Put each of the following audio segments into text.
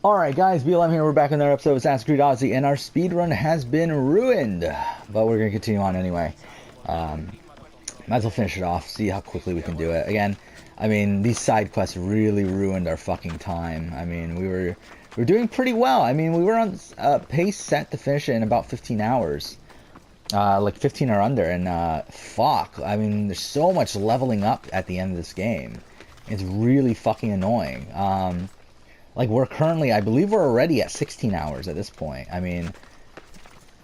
Alright guys, BLM here, we're back in another episode of Assassin's Creed Odyssey, and our speedrun has been ruined. But we're going to continue on anyway. Might as well finish it off, see how quickly we can do it. Again, I mean, these side quests really ruined our fucking time. I mean, we were doing pretty well. I mean, we were on pace set to finish it in about 15 hours. Like 15 or under, and fuck. I mean, there's so much leveling up at the end of this game. It's really fucking annoying. Like, we're currently, I believe we're already at 16 hours at this point. I mean,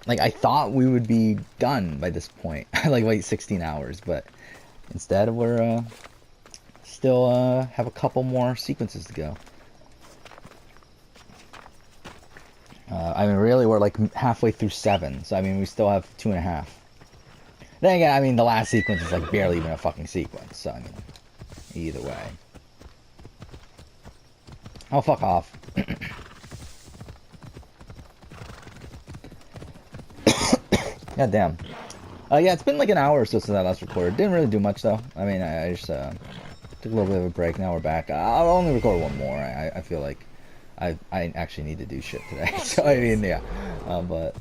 like, I thought we would be done by this point. Like, wait, 16 hours. But instead, we're, still, have a couple more sequences to go. I mean, really, we're, like, halfway through 7. So, I mean, we still have 2.5. Then again, I mean, the last sequence is, like, barely even a fucking sequence. So, I mean, either way. Oh, fuck off. God damn. Yeah, it's been like an hour or so since I last recorded. Didn't really do much, though. I mean, I just took a little bit of a break. Now we're back. I'll only record one more. I feel like I actually need to do shit today. So, I mean, yeah. But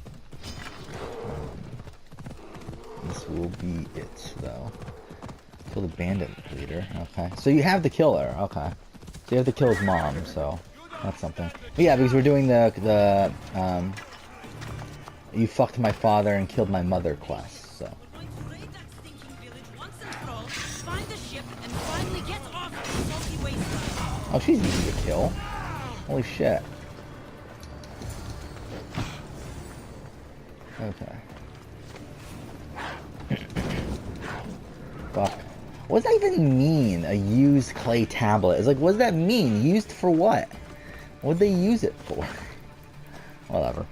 this will be it, though. Kill the bandit leader. Okay. So you have the killer. Okay. So you have to kill his mom, so that's something. But yeah, because we're doing the you fucked my father and killed my mother quest, so. Oh, she's easy to kill. Holy shit. Okay. Fuck. What does that even mean, a used clay tablet? It's like, what does that mean? Used for what? What would they use it for? Whatever.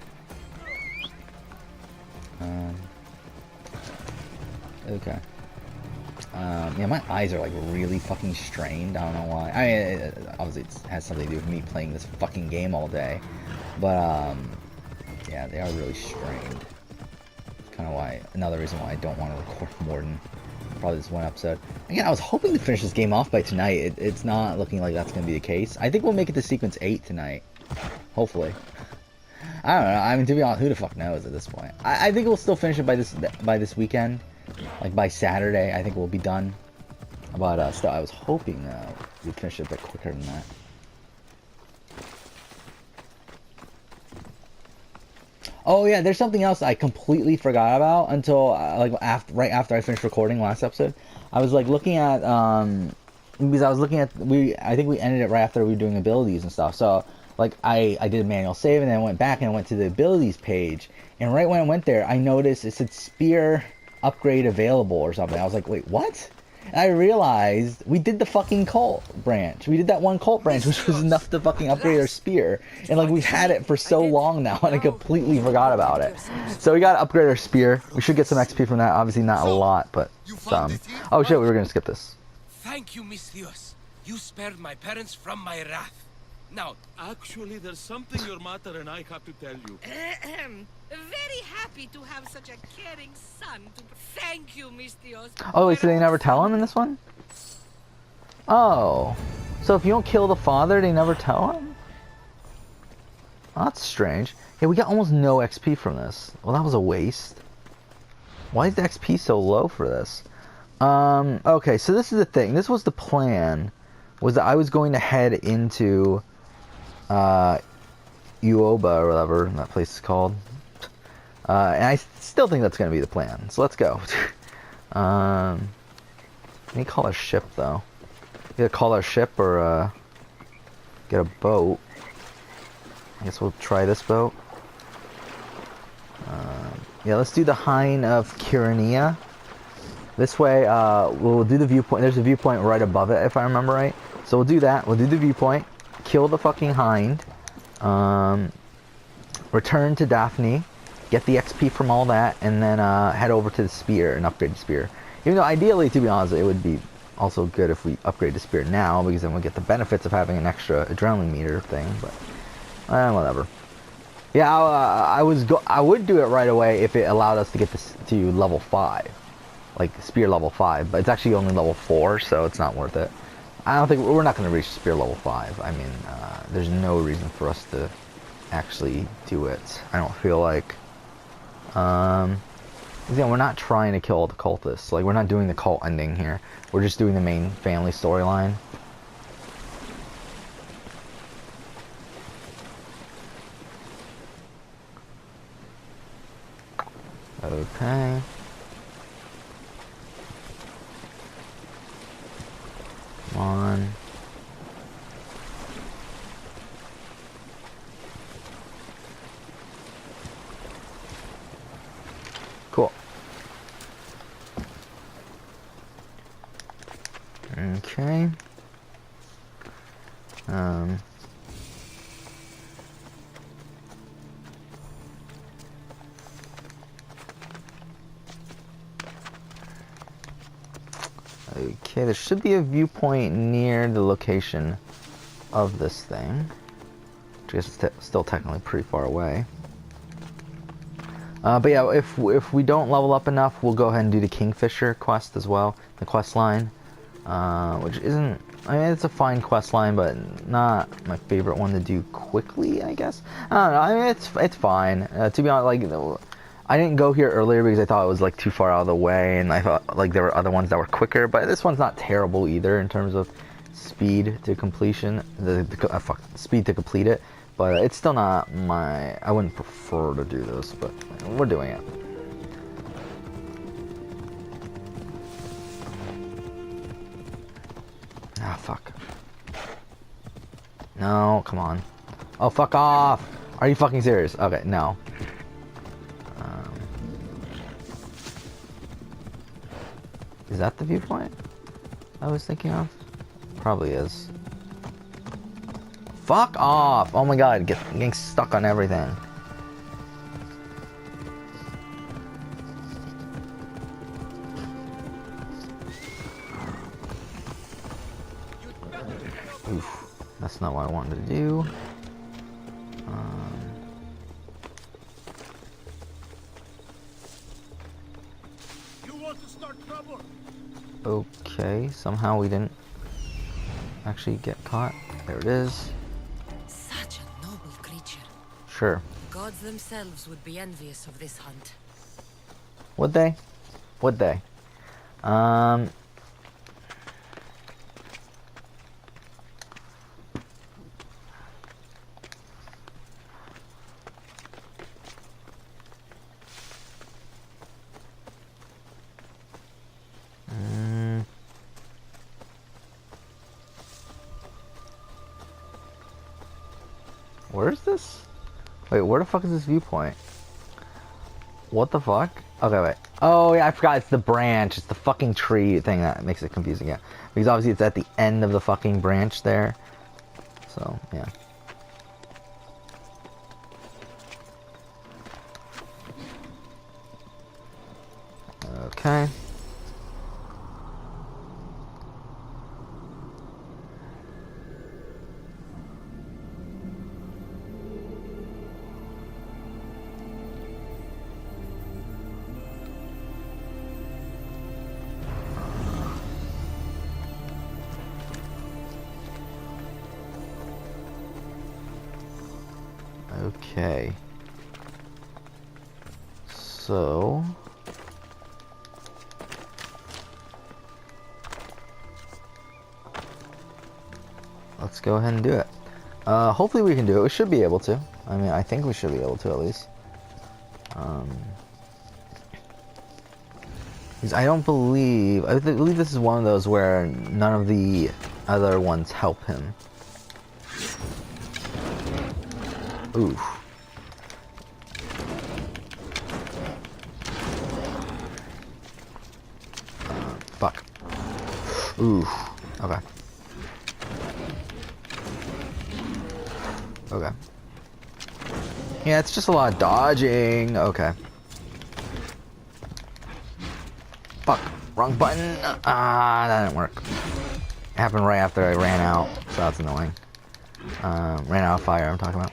Okay. Yeah, my eyes are like really fucking strained. I don't know why. I mean, obviously it has something to do with me playing this fucking game all day. But, yeah, they are really strained. Kind of why, another reason why I don't want to record more than probably this one episode. Again, I was hoping to finish this game off by tonight. It's not looking like that's going to be the case. I think we'll make it to sequence 8 tonight. Hopefully. I don't know. I mean, to be honest, who the fuck knows at this point? I think we'll still finish it by this weekend. Like, by Saturday, I think we'll be done. But, still, I was hoping we'd finish it a bit quicker than that. Oh yeah, there's something else I completely forgot about until like right after I finished recording last episode. I was like looking at because I was looking at I think we ended it right after we were doing abilities and stuff. So like I did a manual save and then I went back and I went to the abilities page, and right when I went there I noticed it said spear upgrade available or something. I was like, wait, what? And I realized we did the fucking cult branch. We did that one cult branch, which was enough to fucking upgrade our spear. And like we've had it for so long now, and I completely forgot about it. So we gotta upgrade our spear. We should get some XP from that. Obviously not a lot, but some. Oh shit, we were gonna skip this. Thank you, Miss Theos. You spared my parents from my wrath. Now, actually, there's something your mother and I have to tell you. Very happy to have such a caring son. Thank you, Miss Theos. Oh, wait, so they never tell him in this one? Oh. So if you don't kill the father, they never tell him? Oh, that's strange. Yeah, we got almost no XP from this. Well, that was a waste. Why is the XP so low for this? Okay, so this is the thing. This was the plan. Was that I was going to head into Uoba or whatever that place is called. And I still think that's going to be the plan. So let's go. Let me call our ship, though. Either call our ship or get a boat. I guess we'll try this boat. Yeah, let's do the Hine of Kyrenia. This way, we'll do the viewpoint. There's a viewpoint right above it, if I remember right. So we'll do that. We'll do the viewpoint. Kill the fucking hind. Return to Daphne. Get the XP from all that. And then head over to the spear and upgrade the spear. Even though ideally, to be honest, it would be also good if we upgrade the spear now. Because then we'll get the benefits of having an extra adrenaline meter thing. But whatever. Yeah, I would do it right away if it allowed us to get this to level 5. Like spear level 5. But it's actually only level 4, so it's not worth it. I don't think we're not going to reach spear level 5. I mean, there's no reason for us to actually do it. I don't feel like. Again, we're not trying to kill all the cultists. Like, we're not doing the cult ending here. We're just doing the main family storyline. Okay. Come on. Cool. Okay. Okay, there should be a viewpoint near the location of this thing. Which I guess it's still technically pretty far away. But yeah, if we don't level up enough, we'll go ahead and do the Kingfisher quest as well, the quest line, which isn't. I mean, it's a fine quest line, but not my favorite one to do quickly. I guess I don't know. I mean, it's fine. To be honest, like I didn't go here earlier because I thought it was like too far out of the way, and I thought like there were other ones that were quicker. But this one's not terrible either in terms of speed to completion. Speed to complete it. But it's still not my... I wouldn't prefer to do this, but we're doing it. Ah, fuck. No, come on. Oh, fuck off! Are you fucking serious? Okay, no. Is that the viewpoint I was thinking of? Probably is. Fuck off! Oh my god, getting stuck on everything. Oof, that's not what I wanted to do. You want to start trouble? Okay, somehow we didn't actually get caught. There it is. Such a noble creature. Sure. Gods themselves would be envious of this hunt. Would they? Would they? Where is this? Wait, where the fuck is this viewpoint? What the fuck? Okay, wait. Oh, yeah, I forgot. It's the branch. It's the fucking tree thing that makes it confusing, yeah. Because obviously it's at the end of the fucking branch there. So, yeah. Okay. Okay. So... let's go ahead and do it. Hopefully we can do it. We should be able to. I mean, I think we should be able to at least. Because I believe this is one of those where none of the other ones help him. Oof. Fuck. Oof. Okay. Okay. Yeah, it's just a lot of dodging. Okay. Fuck. Wrong button. Ah, that didn't work. It happened right after I ran out, so that's annoying. Ran out of fire, I'm talking about.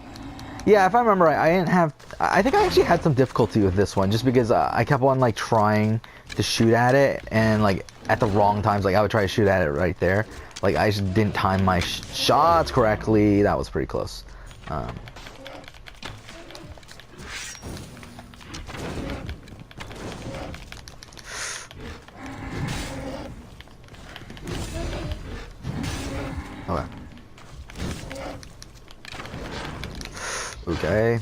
Yeah, if I remember right, I didn't have... I think I actually had some difficulty with this one, just because I kept on, like, trying to shoot at it, and, like, at the wrong times, like, I would try to shoot at it right there. Like, I just didn't time my shots correctly. That was pretty close. Okay. Okay.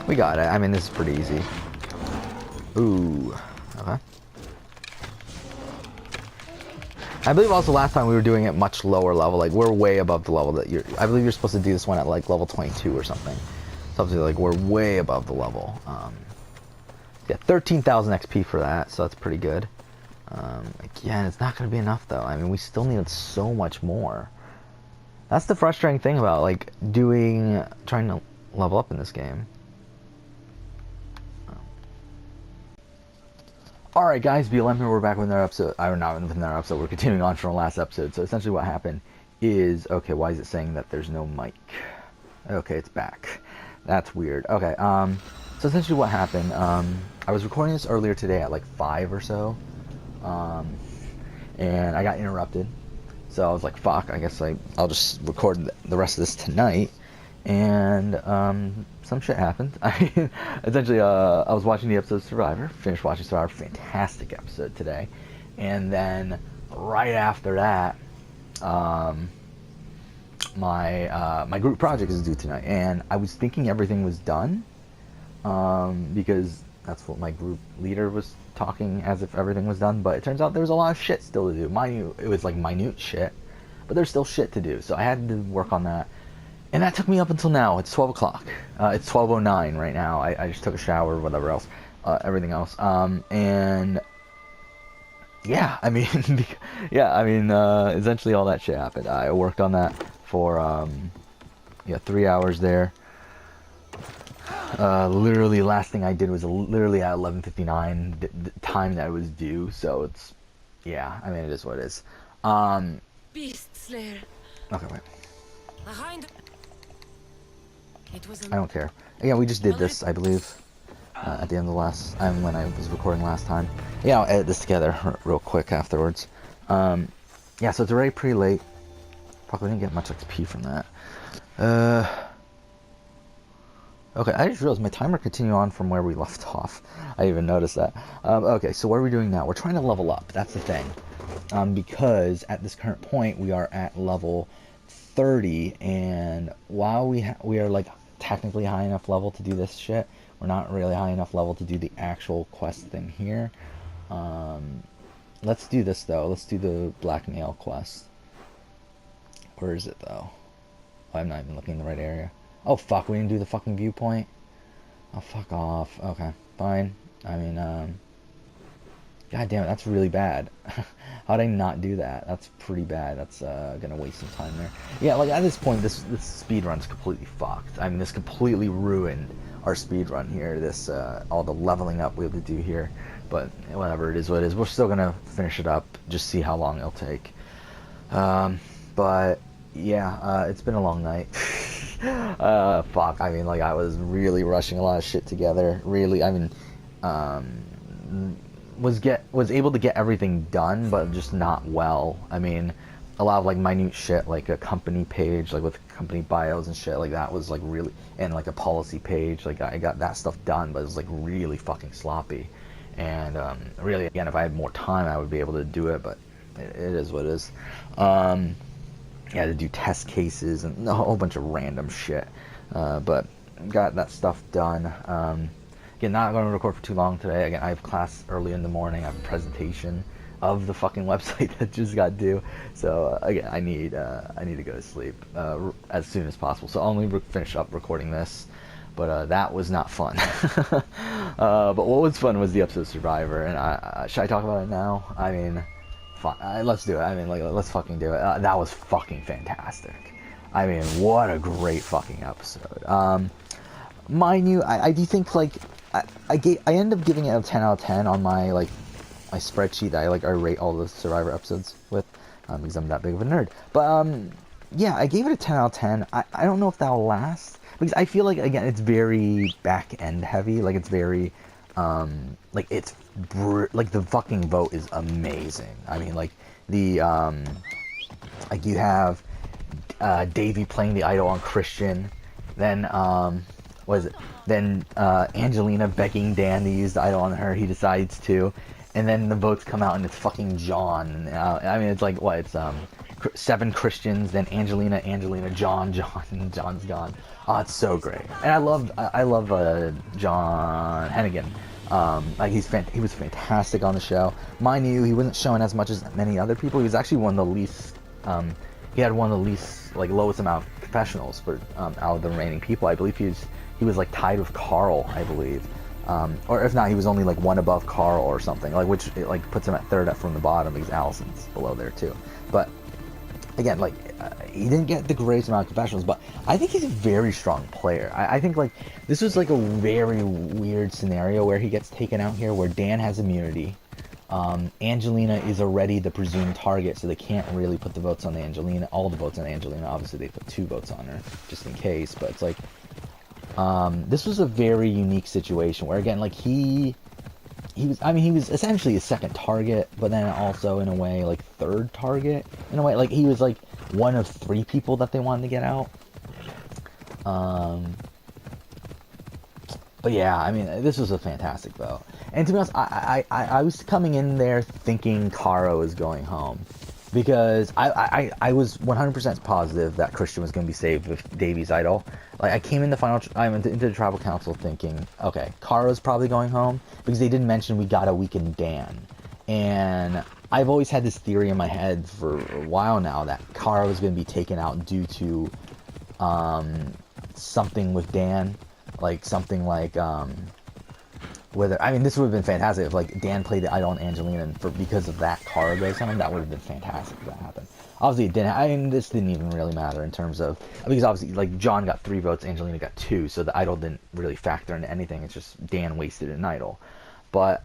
We got it. I mean, this is pretty easy. Ooh. Okay. I believe also last time we were doing it much lower level. Like, we're way above the level that you're... I believe you're supposed to do this one at, like, level 22 or something. So, obviously, like, we're way above the level. Yeah, 13,000 XP for that, so that's pretty good. Again, it's not going to be enough, though. I mean, we still needed so much more. That's the frustrating thing about, like, trying to level up in this game. Alright guys, BLM here, we're back with another episode. Not with another episode, we're continuing on from the last episode. So essentially what happened is, okay, why is it saying that there's no mic? Okay, it's back. That's weird. Okay, so essentially what happened, I was recording this earlier today at like 5 or so, and I got interrupted. So I was like, fuck, I guess I'll just record the rest of this tonight. And some shit happened. Essentially, I was watching the episode of Survivor, finished watching Survivor, fantastic episode today. And then right after that, my group project is due tonight. And I was thinking everything was done, because that's what my group leader was talking as if everything was done. But it turns out there was a lot of shit still to do. Mind you, it was like minute shit, but there's still shit to do. So I had to work on that. And that took me up until now. It's 12 o'clock. It's 12:09 right now. I just took a shower, whatever else, everything else. And yeah, I mean, essentially all that shit happened. I worked on that for 3 hours there. Literally, last thing I did was literally at 11:59, the time that it was due. So it's, yeah, I mean, it is what it is. Beast Slayer. Okay, wait. Behind. It was I don't care. Yeah, we just did this, I believe, at the end of the last time when I was recording last time. Yeah, I'll edit this together real quick afterwards. Yeah, so it's already pretty late. Probably didn't get much XP from that. Okay, I just realized my timer continued on from where we left off. I even noticed that. Okay, so what are we doing now? We're trying to level up. That's the thing. Because at this current point, we are at level 30, and while we are like technically high enough level to do this shit, we're not really high enough level to do the actual quest thing here. Let's do this though. Let's do the blackmail quest. Where is it though? Oh, I'm not even looking in the right area. Oh fuck, we didn't do the fucking viewpoint. Oh fuck off. Okay, fine. I mean, god damn it, that's really bad. How'd I not do that? That's pretty bad. That's gonna waste some time there. Yeah, like at this point, this speed run's completely fucked. I mean, this completely ruined our speed run here. This all the leveling up we have to do here. But whatever, it is what it is. We're still gonna finish it up. Just see how long it'll take. But yeah, it's been a long night. Fuck. I mean, like I was really rushing a lot of shit together. Really, I mean, was able to get everything done, but just not well. I mean, a lot of like minute shit, like a company page, like with company bios and shit, like that was like really, and like a policy page, like I got that stuff done, but it was like really fucking sloppy. And really, again, if I had more time, I would be able to do it, but it is what it is. Yeah, to do test cases and a whole bunch of random shit, but got that stuff done. Again, not going to record for too long today. Again, I have class early in the morning. I have a presentation of the fucking website that just got due. So again, I need to go to sleep as soon as possible. So I'll only finish up recording this, but that was not fun. But what was fun was the episode of Survivor, and should I talk about it now? I mean, fine, let's do it. I mean, like, let's fucking do it. That was fucking fantastic. I mean, what a great fucking episode. Mind you, I do think like I ended up giving it a 10 out of 10 on my my spreadsheet that I rate all the Survivor episodes with, because I'm that big of a nerd. But yeah, I gave it a 10 out of 10. I don't know if that'll last, because I feel like, again, it's very back end heavy. Like, it's very like it's like the fucking vote is amazing. I mean, like the like you have Davey playing the idol on Christian, then what is it? Then Angelina begging Dan to use the idol on her. He decides to, and then the votes come out and it's fucking John. I mean, it's like what? It's 7 Christians, then Angelina, John, and John's gone. Oh, it's so great, and I love John Hennigan. Like he was fantastic on the show. Mind you, he wasn't showing as much as many other people. He was actually one of the least. He had one of the least, like, lowest amount of confessionals for out of the remaining people. I believe he was like tied with Carl, I believe, or if not, he was only like one above Carl or something. Like, which it, like puts him at third up from the bottom because Allison's below there too. But again, like he didn't get the greatest amount of confessionals, but I think he's a very strong player. I think like this was like a very weird scenario where he gets taken out here, where Dan has immunity. Angelina is already the presumed target, so they can't really put the votes on Angelina. All the votes on Angelina. Obviously, they put 2 votes on her just in case. But it's like this was a very unique situation where, again, like he was. I mean, he was essentially a second target, but then also in a way like third target. In a way, like he was like one of 3 people that they wanted to get out. But yeah, I mean, this was a fantastic vote. And to be honest, I was coming in there thinking Kara was going home. Because I was 100% positive that Christian was going to be saved with Davy's idol. Like, I came in into the tribal council thinking, okay, Kara's probably going home. Because they didn't mention we got to weaken Dan. And I've always had this theory in my head for a while now that Kara was going to be taken out due to something with Dan. Like, something like, whether, I mean, this would have been fantastic if, like, Dan played the idol on Angelina, and because of that, Kara goes home. That would have been fantastic if that happened. Obviously, it didn't. I mean, this didn't even really matter in terms of, because obviously, like, John got 3 votes, Angelina got 2, so the idol didn't really factor into anything. It's just Dan wasted an idol. But,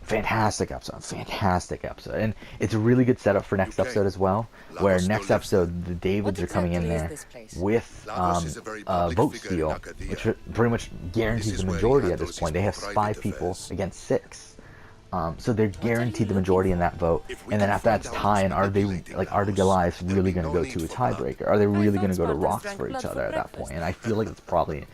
fantastic episode, and it's a really good setup for next episode as well, where next episode the Davids are coming in there with vote steal, which pretty much guarantees the majority at this point. They have 5 people against 6, so they're guaranteed the majority in that vote. And then after that's tie, and are the Goliaths really going to go to a tiebreaker? Are they really going to go to rocks for each other at that point? And I feel like it's probably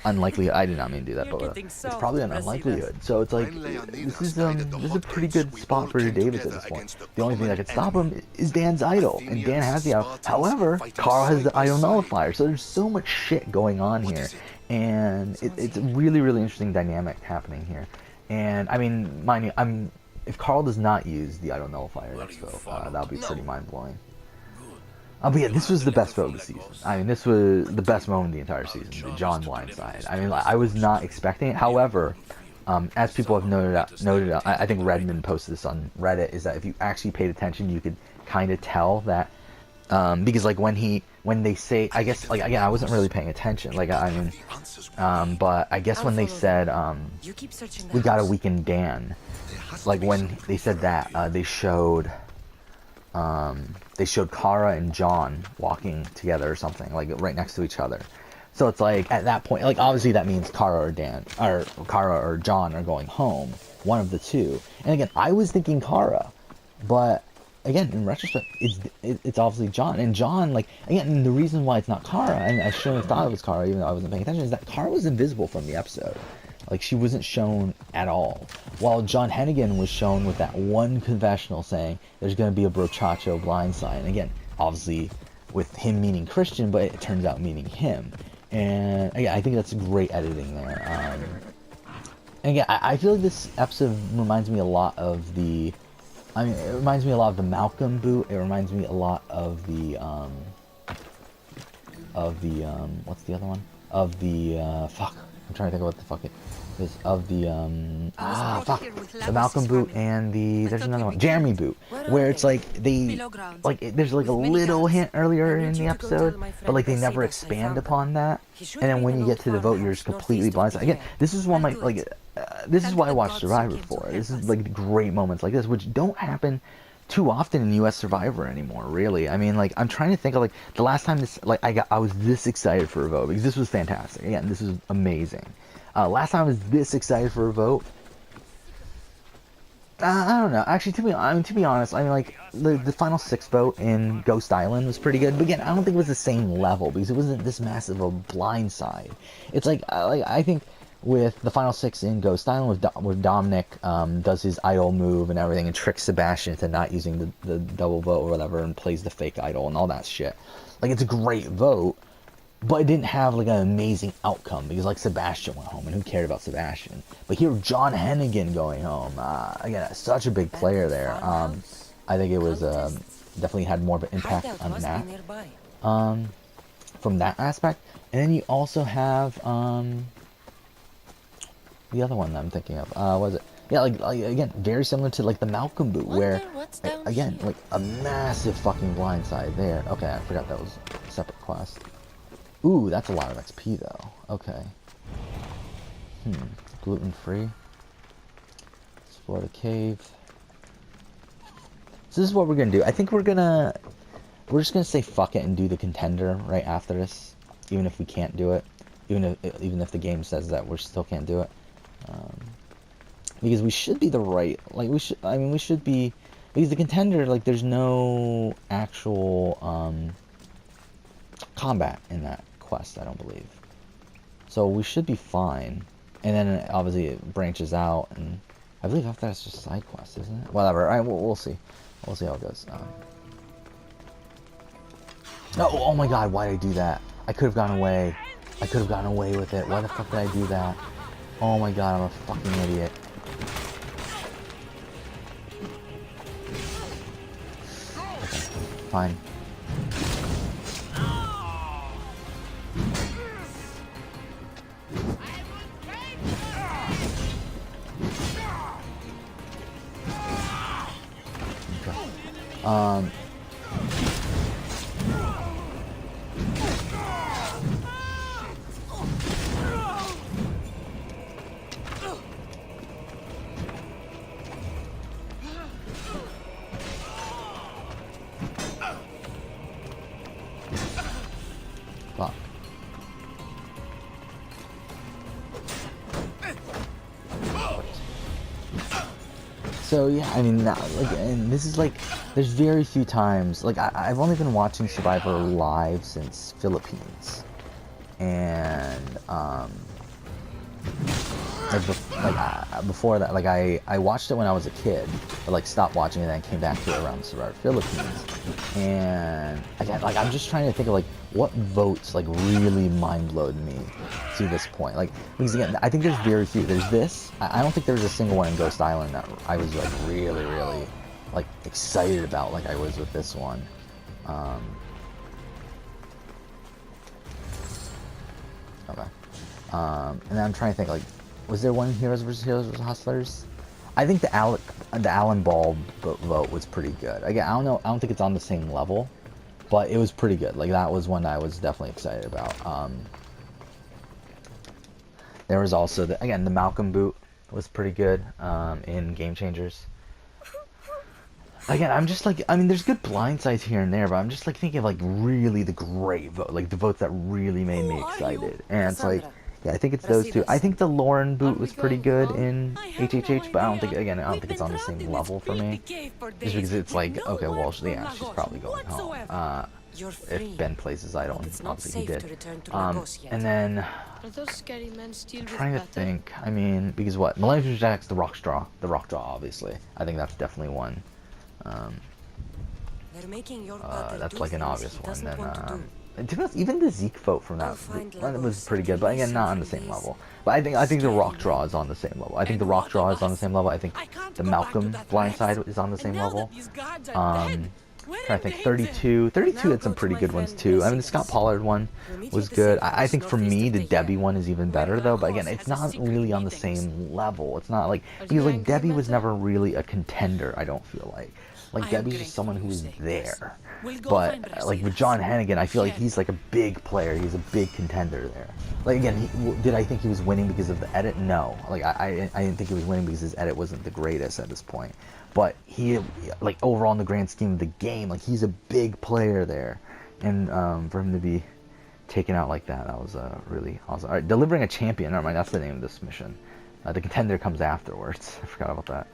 unlikely. I did not mean to do that, but it's probably an unlikelihood. So it's like this is a pretty good spot for Davis at this point. The only thing that could stop him is Dan's idol, and Dan has the idol. However, Carl has the idol nullifier. So there's so much shit going on here, and it's a really interesting dynamic happening here. And I mean, mind you, if Carl does not use the idol nullifier next vote, that'll be pretty mind blowing. But yeah, this was the best vote of the season. I mean, this was the best moment of the entire season, the John blindside. I mean, I was not expecting it. However, as people have noted, I think Redmond posted this on Reddit, is that if you actually paid attention, you could kind of tell that, because like when they say, I guess, like, again, I wasn't really paying attention. Like, I mean, but I guess when they said, we gotta weaken Dan, like when they said that, they showed Kara and John walking together or something, like right next to each other. So it's like, at that point, like, obviously that means Kara or John are going home, one of the two. And again, I was thinking Kara, but again, in retrospect, it's obviously John. And John, like, again, the reason why it's not Kara, and I shouldn't have thought it was Kara even though I wasn't paying attention, is that Kara was invisible from the episode. Like, she wasn't shown at all. While John Hennigan was shown with that one confessional saying there's going to be a brochacho blindside. And again, obviously with him meaning Christian, but it turns out meaning him. And again, I think that's great editing there. And again, I feel like this episode reminds me a lot of the... I mean, it reminds me a lot of the Malcolm boot. It reminds me a lot of the... what's the other one? Of the... fuck. I'm trying to think of what the fuck it is. Of the, the Malcolm boot and there's another one, Jeremy boot, where it's like, there's like a little hint earlier in the episode, but like they never expand upon that. And then when you get to the vote, you're just completely blindsided. Again, this is one of my, this is why I watch Survivor for. This is like great moments like this, which don't happen too often in US Survivor anymore, really. I mean, like, I'm trying to think of, like, the last time this, like, I was this excited for a vote, because this was fantastic. Again, this is amazing. Last time I was this excited for a vote. I don't know. Actually, to be honest, I mean, like the final 6 vote in Ghost Island was pretty good. But again, I don't think it was the same level because it wasn't this massive of a blindside. It's like I think with the final 6 in Ghost Island, with Dominic does his idol move and everything, and tricks Sebastian into not using the double vote or whatever, and plays the fake idol and all that shit. Like, it's a great vote. But it didn't have like an amazing outcome because like Sebastian went home, and who cared about Sebastian? But here, John Hennigan going home. Again, such a big player there. I think it was definitely had more of an impact on that. From that aspect, and then you also have the other one that I'm thinking of. What was it? Yeah, like again, very similar to like the Malcolm boot, where again like a massive fucking blindside there. Okay, I forgot that was a separate quest. Ooh, that's a lot of XP though. Okay. Gluten free. Explore the cave. So this is what we're gonna do. I think we're just gonna say fuck it and do the contender right after this, even if we can't do it, even if the game says that we still can't do it, because we should be the right. Like we should be, because the contender, like there's no actual combat in that quest, I don't believe. So we should be fine. And then obviously it branches out, and I believe after that's just side quest, isn't it? Whatever. All right, we'll see. We'll see how it goes. Oh my God! Why did I do that? I could have gone away. I could have gotten away with it. Why the fuck did I do that? Oh my God! I'm a fucking idiot. Okay, fine. Fuck. So yeah, I mean, now, like, and this is like, there's very few times, like, I've only been watching Survivor live since Philippines, and before that, like, I watched it when I was a kid, but like stopped watching it and then came back to it around Survivor Philippines, and again, like, I'm just trying to think of like what votes like really mind-blowed me to this point, like, because again, I think there's very few. There's this. I don't think there's a single one in Ghost Island that I was like really like excited about like I was with this one. Okay. And then I'm trying to think, like, was there one Heroes vs. Hustlers? I think the Alan Ball vote was pretty good. Again, I don't think it's on the same level, but it was pretty good. Like, that was one I was definitely excited about. There was also the Malcolm boot was pretty good in Game Changers. Again, I'm just like, I mean, there's good blindsides here and there, but I'm just like thinking of like really the great vote, like the votes that really made me excited. And it's like, yeah, I think it's those two. I think the Lauren boot was pretty good in HHH, but I don't think it's on the same level for me. Just because it's like, okay, well, yeah, she's probably going home. If Ben plays his idol, and obviously he did. And then, I'm trying to think, I mean, because what? Millennium Jack's the rock draw, obviously. I think that's definitely one. That's like an obvious one. Then, to be honest, even the Zeke vote from that was pretty good, but again, not on the same level. But I think the rock draw is on the same level. I think the rock draw is on the same level. I think the Malcolm blindside is on the same level. I think 32 had some pretty good ones too. I mean, the Scott Pollard one was good. I think for me, the Debbie one is even better though. But again, it's not really on the same level. It's not like, because like Debbie was never really a contender. I don't feel like Debbie's just someone who was there. But like with John Hennigan, I feel like he's like a big player. He's a big contender there. Like again, did I think he was winning because of the edit? No. Like I didn't think he was winning because his edit wasn't the greatest at this point. But he, like, overall in the grand scheme of the game, like, he's a big player there. And for him to be taken out like that. That was really awesome. All right, delivering a champion. Never mind, that's the name of this mission. The contender comes afterwards. I forgot about that.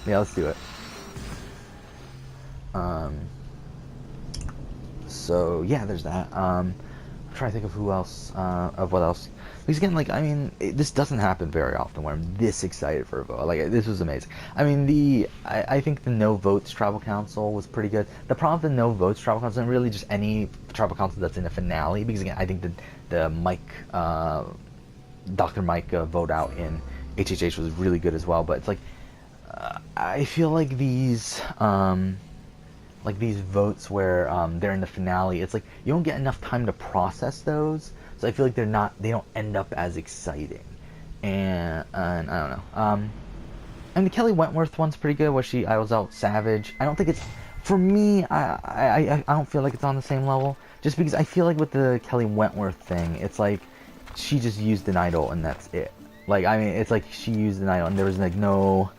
Yeah, let's do it. So yeah, there's that. I'm trying to think of who else, of what else. Because again, like, I mean, this doesn't happen very often where I'm this excited for a vote. Like, this was amazing. I mean, I think the no votes tribal council was pretty good. The problem with the no votes tribal council, and really just any tribal council that's in a finale, because again, I think the Mike, Dr. Mike vote out in HHH was really good as well. But it's like, I feel like these votes where they're in the finale, it's like you don't get enough time to process those. So I feel like they don't end up as exciting, and I don't know. And the Kelly Wentworth one's pretty good. Where I was out savage. I don't think it's, for me. I don't feel like it's on the same level. Just because I feel like with the Kelly Wentworth thing, it's like she just used an idol and that's it. Like, I mean, it's like she used an idol and there was like no,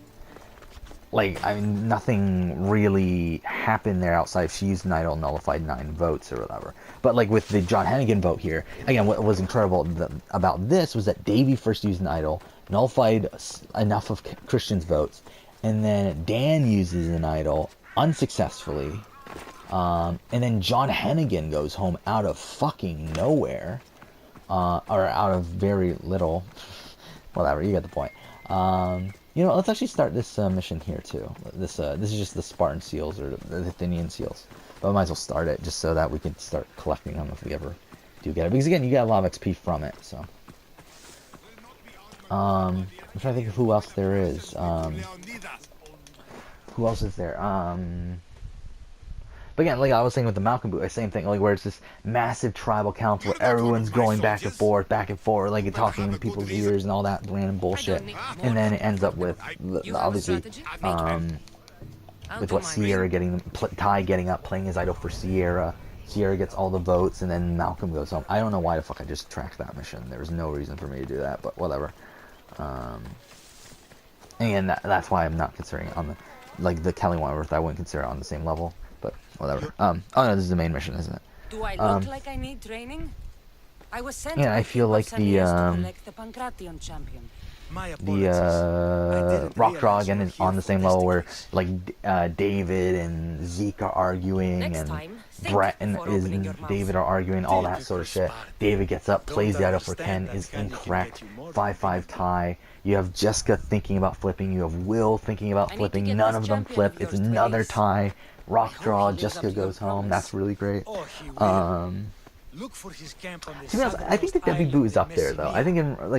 like, I mean, nothing really happened there outside if she used an idol, nullified 9 votes or whatever. But like with the John Hennigan vote here, again, what was incredible about this was that Davey first used an idol, nullified enough of Christian's votes, and then Dan uses an idol unsuccessfully, and then John Hennigan goes home out of fucking nowhere, or out of very little, whatever, you get the point. You know, let's actually start this mission here too. This is just the Spartan seals or the Athenian seals. But I might as well start it just so that we can start collecting them if we ever do get it. Because again, you get a lot of XP from it. So, I'm trying to think of who else there is. Who else is there? But again, like I was saying with the Malcolm boot, same thing, like where it's this massive tribal council where everyone's going back and forth, like talking in people's ears and all that random bullshit, and then it ends up with obviously with what Sierra getting, Ty getting up, playing his idol for Sierra. Sierra gets all the votes, and then Malcolm goes home. I don't know why the fuck I just tracked that mission. There was no reason for me to do that, but whatever. And that's why I'm not considering it on the, like the Kelly Wentworth, I wouldn't consider it on the same level. But whatever. Oh no, this is the main mission, isn't it? Do I look like I need training? I was sent yeah, I feel like the Rock Draw again is on the same level where like David and Zeke are arguing, and Brett and David are arguing, all that sort of shit. David gets up, plays the idol for Ken, is incorrect. 5-5 tie. You have Jessica thinking about flipping. You have Will thinking about flipping. None of them flip. It's another tie. Rock draw. Jessica goes home. That's really great. Look for his camp on To be honest, I think the Debbie Boo is up there though. I think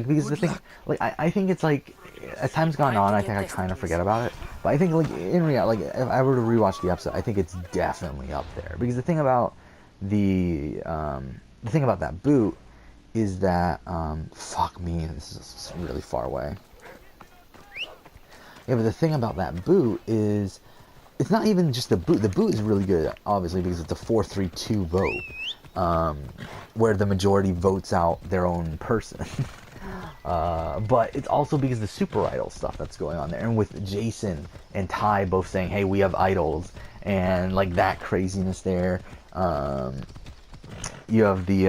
because the thing, like I think it's like as time's gone on, I think I kind of forget about it. But I think like in reality, like if I were to rewatch the episode, I think it's definitely up there. Because the thing about the thing about that boot is that fuck me, this is really far away. Yeah, but the thing about that boot is it's not even just the boot. The boot is really good, obviously, because it's a 4-3-2 vote. Where the majority votes out their own person. But it's also because the super idol stuff that's going on there. And with Jason and Ty both saying, hey, we have idols. And like that craziness there. You have the,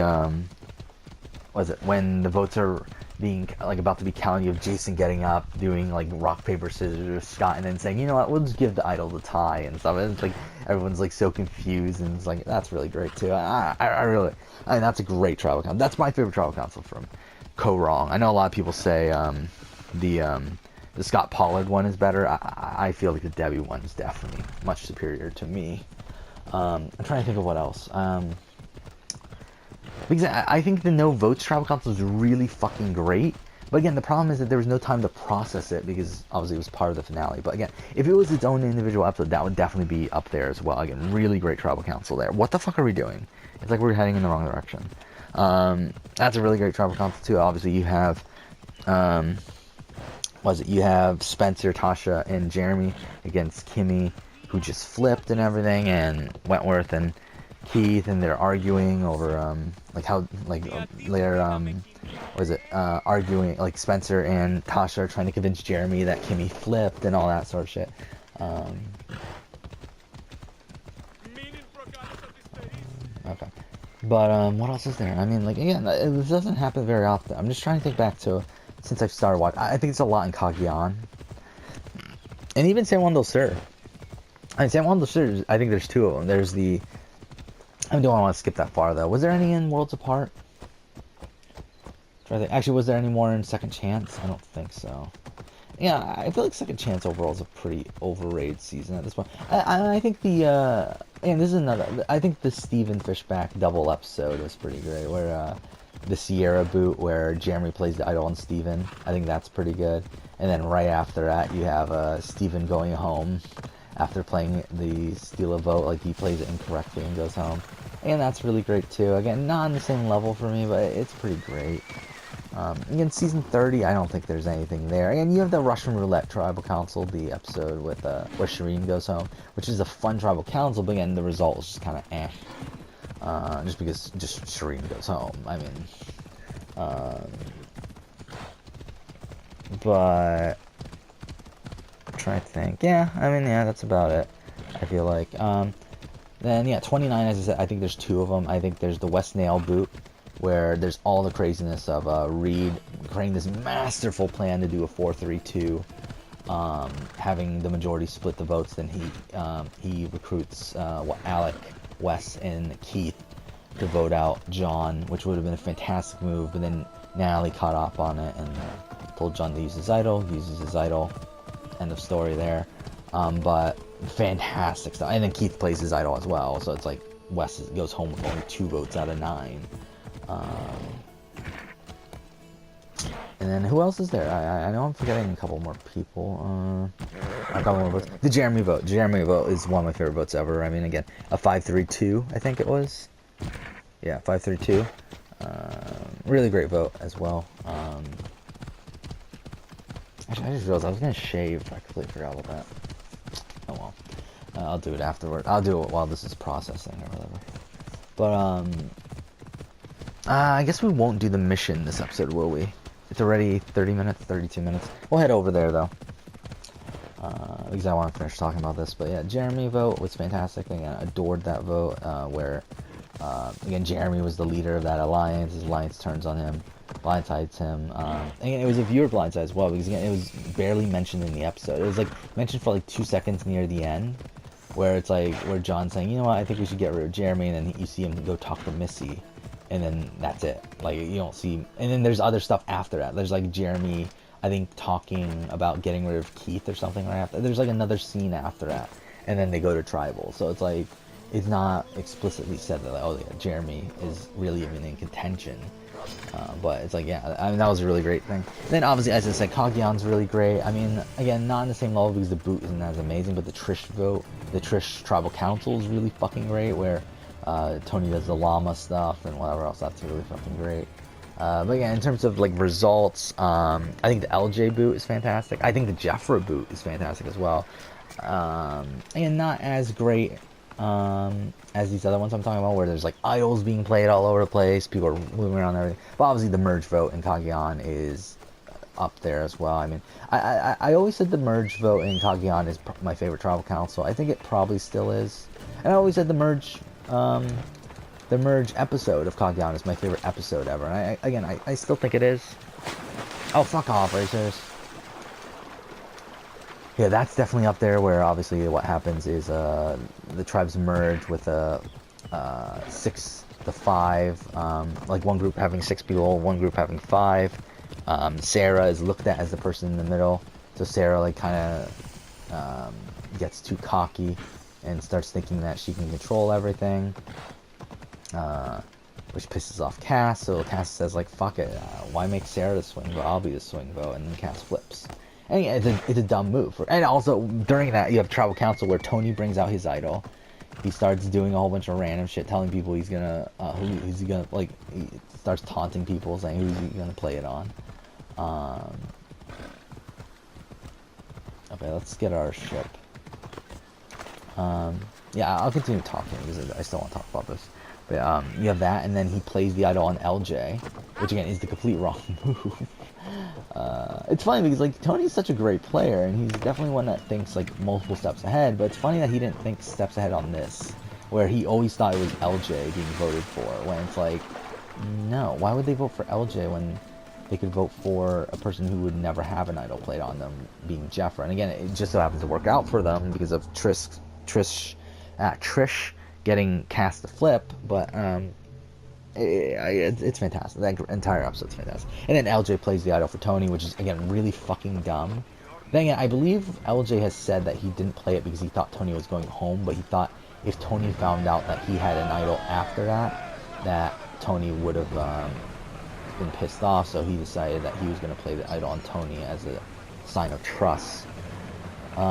when the votes are being like about to be counted, you have Jason getting up, doing like rock, paper, scissors, or Scott, and then saying, you know what, we'll just give the idol to Ty and stuff. And it's like everyone's like so confused, and it's like that's really great too. I mean that's a great tribal council. That's my favorite tribal council from Co Wrong. I know a lot of people say the Scott Pollard one is better. I feel like the Debbie one is definitely much superior to me. I'm trying to think of what else. Because I think the no votes tribal council is really fucking great. But again, the problem is that there was no time to process it because obviously it was part of the finale. But again, if it was its own individual episode, that would definitely be up there as well. Again, really great tribal council there. What the fuck are we doing? It's like we're heading in the wrong direction. That's a really great tribal council too. Obviously you have, you have Spencer, Tasha, and Jeremy against Kimmy, who just flipped and everything, and Wentworth and Keith, and they're arguing over arguing, like Spencer and Tasha are trying to convince Jeremy that Kimmy flipped and all that sort of shit. Okay. But what else is there? I mean, like again, this doesn't happen very often. I'm just trying to think back to since I've started watching. I think it's a lot in Kagiyan, and even San Juan del Sur. I mean, San Juan del Sur. I think there's two of them. There's the. I don't want to skip that far though. Was there any in Worlds Apart? Actually, was there any more in Second Chance? I don't think so. Yeah, I feel like Second Chance overall is a pretty overrated season at this point. I think the and this is another. I think the Steven Fishback double episode was pretty great, where the Sierra boot where Jeremy plays the idol on Steven. I think that's pretty good. And then right after that, you have Steven going home after playing the Steal a Vote, like he plays it incorrectly and goes home. And that's really great too. Again, not on the same level for me, but it's pretty great. Again, season 30, I don't think there's anything there. Again, you have the Russian Roulette Tribal Council, the episode with where Shireen goes home, which is a fun tribal council, but again, the result is just kind of just because just Shireen goes home. I mean, but I'm trying to think. Yeah, I mean, yeah, that's about it. I feel like. Then yeah, 29. As I said, I think there's two of them. I think there's the West Nail boot, where there's all the craziness of Reed creating this masterful plan to do a 4-3-2, having the majority split the votes. Then he recruits Alec, Wes, and Keith to vote out John, which would have been a fantastic move. But then Natalie caught up on it and told John to use his idol. Uses his idol. End of story there. But fantastic stuff. And then Keith plays his idol as well. So it's like Wes goes home with only 2 votes out of 9. And then who else is there? I know I'm forgetting a couple more people. A couple more votes. The Jeremy vote. Jeremy vote is one of my favorite votes ever. I mean, again, a 5-3-2, I think it was. Yeah, 5-3-2. Really great vote as well. Actually, I just realized I was gonna shave. I completely forgot about that. Oh well. I'll do it afterward. I'll do it while this is processing or whatever. But I guess we won't do the mission this episode, will we? It's already 30 minutes, 32 minutes. We'll head over there, though. Because I want to finish talking about this. But yeah, Jeremy vote was fantastic. Again, adored that vote. Where, again, Jeremy was the leader of that alliance. His alliance turns on him, blindsides him. And it was a viewer blindside as well. Because, again, it was barely mentioned in the episode. It was, like, mentioned for, like, 2 seconds near the end. Where it's, like, where John's saying, you know what, I think we should get rid of Jeremy. And then you see him go talk to Missy. And then that's it. Like, you don't see. And then there's other stuff after that. There's like Jeremy, I think, talking about getting rid of Keith or something right after. There's like another scene after that. And then they go to tribal. So it's like, it's not explicitly said that, like, oh yeah, Jeremy is really even in contention. But it's like, yeah, I mean, that was a really great thing. Then obviously, as I said, Kagyan's really great. I mean, again, not on the same level because the boot isn't as amazing, but the Trish vote, the Trish tribal council is really fucking great, where Tony does the llama stuff and whatever else. That's really fucking great. But yeah, in terms of like results, I think the LJ boot is fantastic. I think the Jeffra boot is fantastic as well. And not as great as these other ones I'm talking about, where there's like idols being played all over the place, people are moving around and everything. But obviously the merge vote in Kagyan is up there as well. I mean, I always said the merge vote in Kagyan is my favorite tribal council. I think it probably still is. And I always said the merge episode of Kagyan is my favorite episode ever, and I still think it is. Oh, fuck off, racers. Yeah, that's definitely up there, where obviously what happens is the tribes merge with 6-5, like one group having 6 people, one group having 5. Sarah is looked at as the person in the middle, so Sarah like kind of gets too cocky and starts thinking that she can control everything, which pisses off Cass. So Cass says, like, fuck it, why make Sarah the swing vote? I'll be the swing vote. And then Cass flips. And yeah, it's a dumb move. And also, during that, you have tribal council where Tony brings out his idol. He starts doing a whole bunch of random shit, telling people he's gonna, who's he gonna, like, he starts taunting people, saying who's he gonna play it on. Okay, let's get our ship. Yeah, I'll continue talking because I still want to talk about this. But you have that, and then he plays the idol on LJ, which again is the complete wrong move. It's funny because like Tony's such a great player, and he's definitely one that thinks like multiple steps ahead. But it's funny that he didn't think steps ahead on this. where he always thought it was LJ being voted for, when it's like, no, why would they vote for LJ when they could vote for a person who would never have an idol played on them, being Jeffra? And again, it just so happens to work out for them because of Trish getting cast to Flip, but it's fantastic. That entire episode's fantastic. And then LJ plays the idol for Tony, which is, again, really fucking dumb. Then again, I believe LJ has said that he didn't play it because he thought Tony was going home, but he thought if Tony found out that he had an idol after that, that Tony would have been pissed off, so he decided that he was going to play the idol on Tony as a sign of trust. We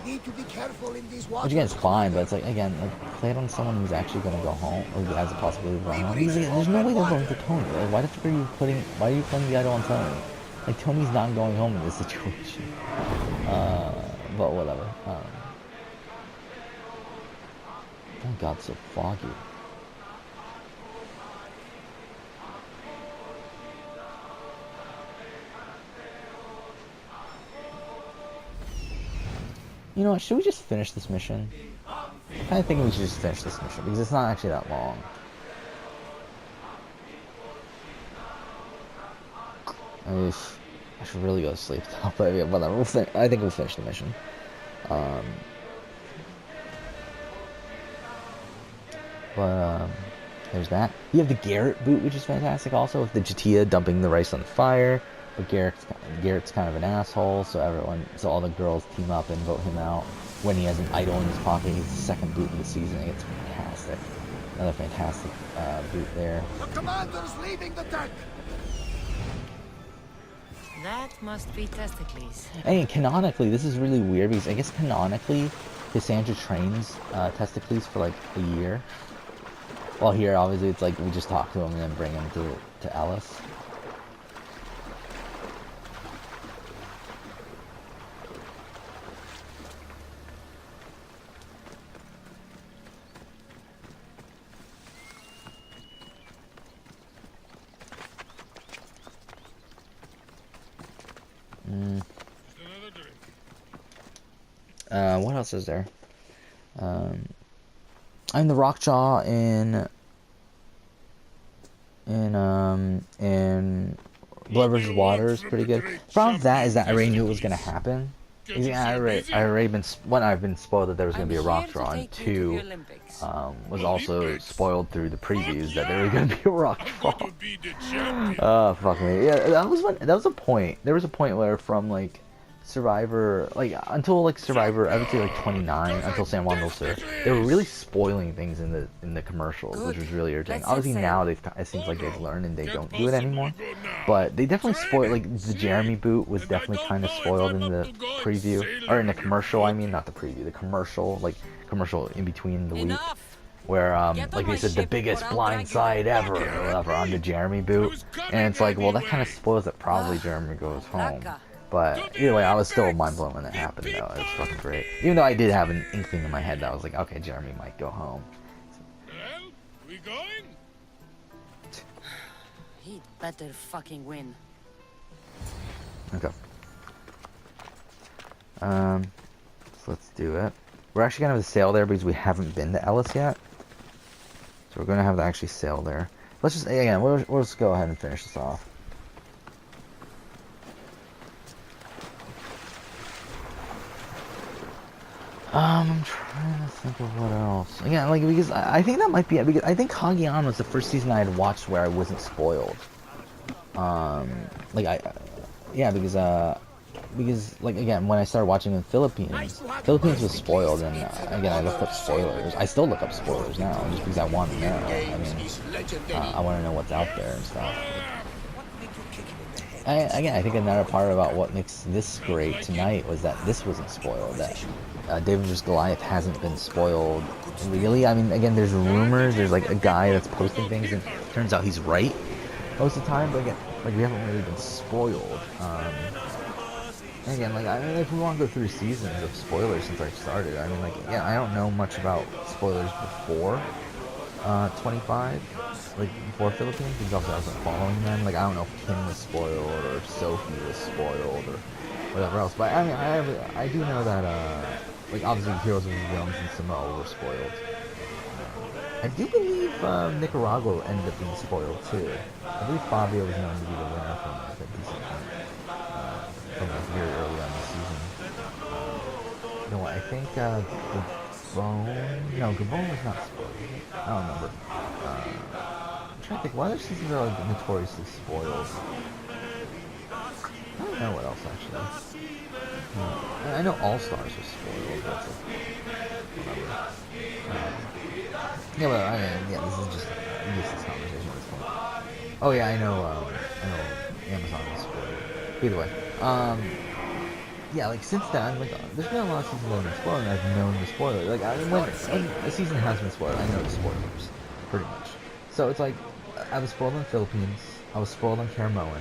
need to be careful in these waters. Which again is fine, but it's like, again, like, play it on someone who's actually going to go home, or who has a possibility of going home. Because, again, there's no way they're voting for Tony. Like, why are you playing the idol on Tony? Like, Tony's not going home in this situation. But whatever. Oh god, so foggy. You know what, should we just finish this mission? I kind of think we should just finish this mission, because it's not actually that long. I should really go to sleep now, but yeah, whatever, I think we'll finish the mission. There's that. You have the Garrett boot, which is fantastic also, with the Jatia dumping the rice on the fire. But Garrett's kind of an asshole, so all the girls team up and vote him out. When he has an idol in his pocket, he's the second boot of the season. It's fantastic. Another fantastic boot there. The commander's leaving the deck. That must be testicles. And canonically, this is really weird because I guess canonically, Cassandra trains Testicles for like a year. Well, here obviously it's like we just talk to him and then bring him to Ellis. What else is there? I'm the Rockjaw in Blood vs. Water is pretty good. The problem with that is that I already knew it was gonna happen. I've been spoiled that there was gonna be a Rockjaw, and two, was also spoiled through the previews that there was gonna be a Rockjaw. Oh fuck me. Yeah, that was a point. There was a point where from like Survivor, like until like Survivor, I would say like 29, until San Juan del Sur, they were really spoiling things in the commercials, which was really irritating. Obviously now it seems like they've learned and they don't do it anymore, but they definitely spoiled. Like the Jeremy boot was definitely kind of spoiled in the preview, or in the commercial. I mean, not the preview, the commercial, like commercial in between the week, where like they said the biggest blind side ever or whatever on the Jeremy boot, and it's like, well, that kind of spoils that probably Jeremy goes home. But either way, I was still mind blown when it happened though. It was fucking great. Even though I did have an inkling in my head that I was like, okay, Jeremy might go home. Well, we going? He'd better fucking win. Okay. So let's do it. We're actually gonna have to sail there because we haven't been to Ellis yet. So we're gonna have to actually sail there. Let's just, again, we'll just go ahead and finish this off. I'm trying to think of what else. Again, like, because I think that might be it, because I think Kagiyan was the first season I had watched where I wasn't spoiled. Because like, again, when I started watching in Philippines was spoiled, and again, I looked up spoilers. I still look up spoilers now, just because I want to know. I mean, I want to know what's out there and stuff. I think another part about what makes this great tonight was that this wasn't spoiled, that David vs. Goliath hasn't been spoiled, really. I mean, again, there's rumors, there's like a guy that's posting things, and it turns out he's right most of the time, but again, like, we haven't really been spoiled. And again, like, I mean, if we want to go through seasons of spoilers since I started, I mean, like, yeah, I don't know much about spoilers before 25, like, before Philippines, because obviously I wasn't following them. Like, I don't know if Kim was spoiled, or if Sophie was spoiled, or whatever else, but I mean, I do know that, like, obviously Heroes of the Villains and Samoa were spoiled. I do believe Nicaragua ended up being spoiled too. I believe Fabio was known to be the winner from like a decent point, from like very early on the season. You know what? I think Gabon. No, Gabon was not spoiled. I don't remember. I'm trying to think. What other seasons are like notoriously spoiled? I don't know what else actually. I know All Stars was spoiled, but it's like, whatever. Yeah, but I mean, yeah, this is just useless conversation at this point. Oh yeah, I know Amazon was spoiled. Either way, yeah, like since then, like there's been a lot of seasons that have been spoiled, and I've known the spoiler. Like when a season has been spoiled, I know the spoilers, pretty much. So it's like I was spoiled on Philippines, I was spoiled on Caramoan,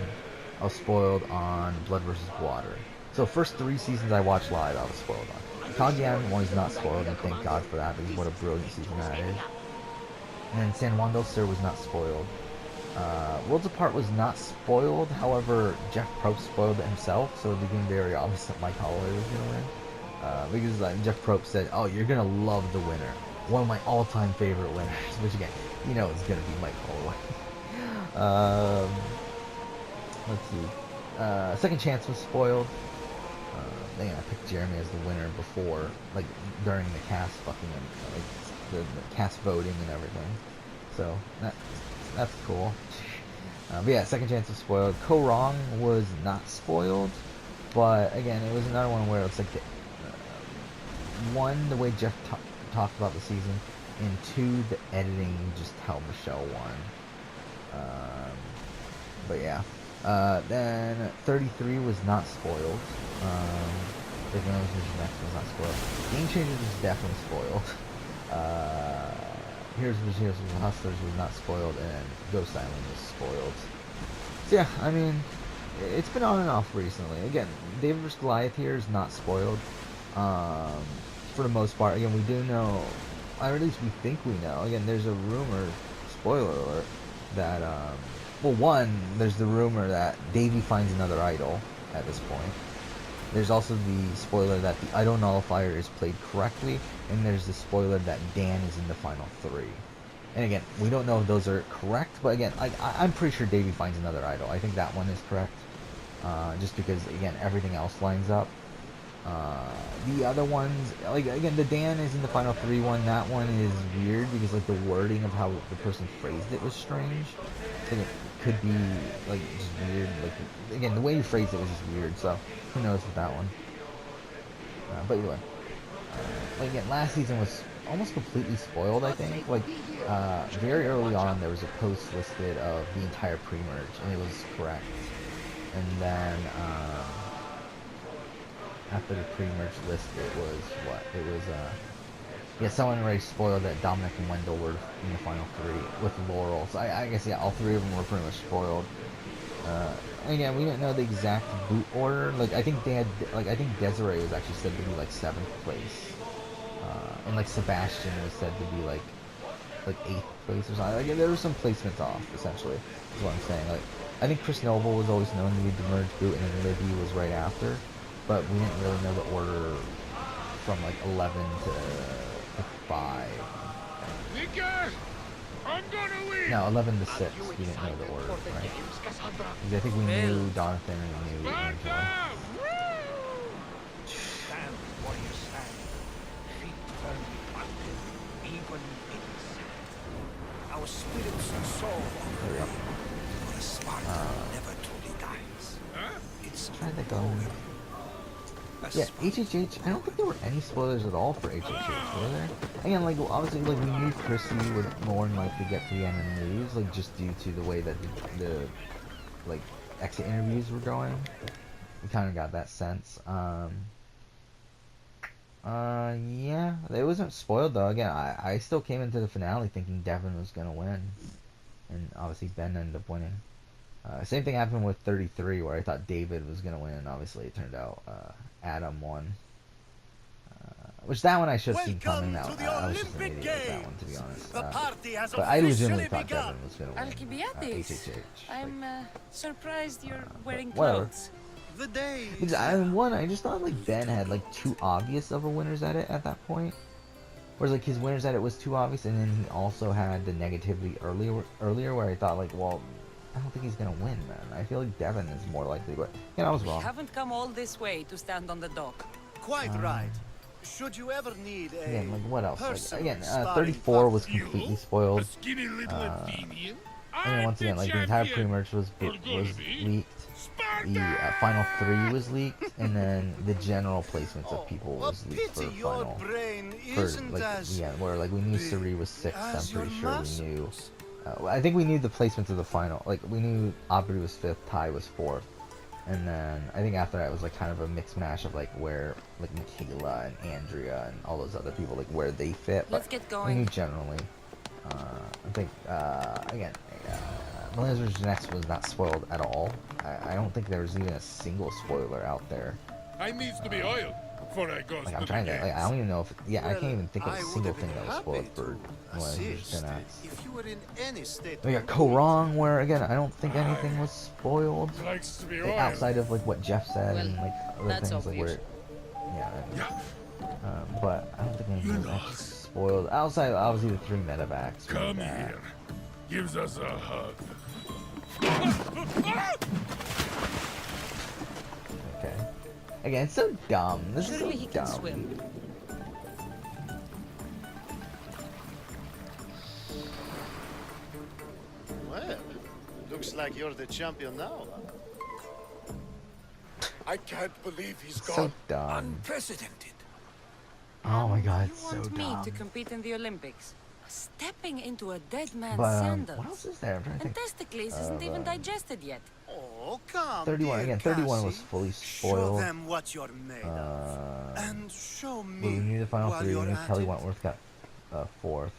I was spoiled on Blood vs. Water. So first 3 seasons I watched live, I was spoiled on. Cagayan one is not spoiled, and thank God for that, because what a brilliant season that is. And then San Juan del Sur was not spoiled. Worlds Apart was not spoiled, however, Jeff Probst spoiled it himself, so it became very obvious that Mike Holloway was going to win. Because Jeff Probst said, oh, you're going to love the winner. One of my all-time favorite winners, which again, you know it's going to be Mike Holloway. Let's see. Second Chance was spoiled. I picked Jeremy as the winner before, like, during the cast fucking, like, the cast voting and everything. So, that's cool. But yeah, Second Chance was spoiled. Co Wrong was not spoiled, but again, it was another one where it's like, one, the way Jeff talked about the season, and 2, the editing just how Michelle won. But yeah. Then 33 was not spoiled. The Next was not spoiled. Game Changers was definitely spoiled. Here's the Hustlers was not spoiled, and Ghost Island was spoiled. So yeah, I mean, it's been on and off recently. Again, David vs. Goliath here is not spoiled. For the most part, again, we do know, or at least we think we know. Again, there's a rumor, spoiler alert, that well, one, there's the rumor that Davey finds another idol at this point. There's also the spoiler that the idol nullifier is played correctly, and there's the spoiler that Dan is in the final 3. And again, we don't know if those are correct, but again, I'm pretty sure Davey finds another idol. I think that one is correct, just because, again, everything else lines up. The other ones, like, again, the Dan is in the final 3 one. That one is weird because, like, the wording of how the person phrased it was strange. So it could be, like, just weird. Like, again, the way he phrased it was just weird. So who knows with that one. But either way, like, again, last season was almost completely spoiled. I think, like, very early on there was a post listed of the entire pre-merge, and it was correct. And then after the pre-merge list, it was what? It was, yeah, someone already spoiled that Dominic and Wendell were in the final 3 with Laurel. So I guess, yeah, all 3 of them were pretty much spoiled. Again, we didn't know the exact boot order. Like, I think they had, like, I think Desiree was actually said to be, like, 7th place. And, like, Sebastian was said to be, like 8th place or something. Like, there were some placements off, essentially, is what I'm saying. Like, I think Chris Noble was always known to be the merge boot, and then Libby was right after. But we didn't really know the order from, like, 11 to 5. I'm gonna win. No, 11 to 6. We didn't know the order, right? Because I think we knew Jonathan and we knew Angela. Our spirits and soul. There we go. For a Spartan never truly dies. It's Trying to think of... Yeah, HHH, I don't think there were any spoilers at all for HHH, were there? Again, like, obviously, like, we knew Chrissy would more than likely get to the end and lose, like, just due to the way that the like, exit interviews were going. We kind of got that sense. Yeah, it wasn't spoiled, though. Again, I still came into the finale thinking Devin was gonna win. And obviously Ben ended up winning. Same thing happened with 33, where I thought David was gonna win, and obviously it turned out Adam won. Which that one I should have seen coming. That I was just an idiot with that one, to be honest. But I legitimately thought Devin was gonna win. HHH. I'm surprised you're wearing whatever. clothes. The day. Because I just thought like Ben had like too obvious of a winners at that point. Whereas like his winners that it was too obvious, and then he also had the negativity earlier where I thought like, well, I don't think he's gonna win, man. I feel like Devin is more likely, but I was We wrong. haven't come all this way to stand on the dock. Quite right. Should you ever need a Again, like what else? Like, personal again, sparring 34 was partner? completely A spoiled. skinny little Athenian? And then once again, like the entire pre-merge was leaked. The final 3 was leaked, and then the general placements of people Oh, was leaked for pity your final. brain For isn't like as where like we knew big Suri was 6th. I'm as pretty your sure we knew. muscles. I think we knew the placements of the final. Like we knew Aubrey was 5th, Ty was 4th, and then I think after that it was like kind of a mixed mash of like where like Michaela and Andrea and all those other people like where they fit. But Let's get we going. knew generally. I think again, Millennium Next was not spoiled at all. I don't think there was even a single spoiler out there. I needs to be oiled before I go. Like I'm trying to, like, I don't even know if, I can't even think of I a would single have been thing that was happy spoiled for to Millennium assist Next. if you were in any state We of got Korong, where again I don't think anything was spoiled. Likes to be Like, oiled. outside of like what Jeff said Well, and like other that's things like obvious. where, Yeah. but I don't think anything was actually spoiled outside of obviously the 3 medevacs. Come here. Gives us a hug. Okay. Again, it's so dumb. This is so Surely he can dumb. swim. Well, looks like you're the champion now. I can't believe he's So dumb. Unprecedented. Oh my god, You it's so want me dumb. to compete in the Olympics? Stepping into a dead man's But sandals. what else is there? I'm trying to And think. Testicles isn't even digested yet. Oh, come 31 dear again. 31 was Cassie. fully Show spoiled. them what you're made of. And show me We knew the final while 3. We you're knew at Kelly it. Wentworth got 4th.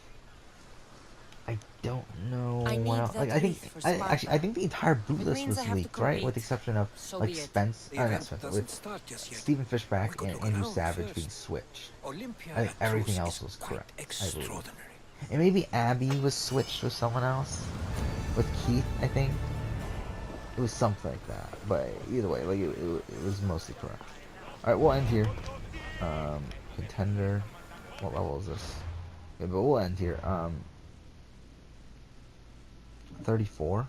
I don't know I what need else. that Like I think wreath for actually I Sparta. think the entire boot It list means was I have to leaked, right? With compete. the exception of So like be it. Spence, The not event Spence, doesn't with start just yet. Stephen Fishback We could and look Andrew around Savage first. being switched. Olympia I think at everything cruise else is was quite correct, I believe. extraordinary. And maybe Abby was switched with someone else, with Keith, I think. It was something like that, but either way, like it was mostly correct. All right, we'll end here. Contender, what level is this? Yeah, but we'll end here. 34.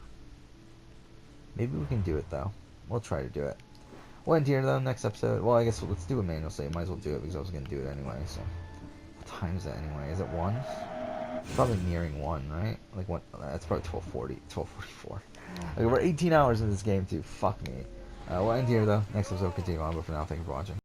Maybe we can do it though. We'll try to do it. We'll end here though. Next episode. Well, I guess let's do a manual save. Might as well do it because I was gonna do it anyway. So, what time is that anyway? Is it 1? It's probably nearing 1, right? Like what? That's probably 12:40, 12:44. Like we're 18 hours in this game too. Fuck me. We'll end here though. Next episode will continue on. But for now, thank you for watching.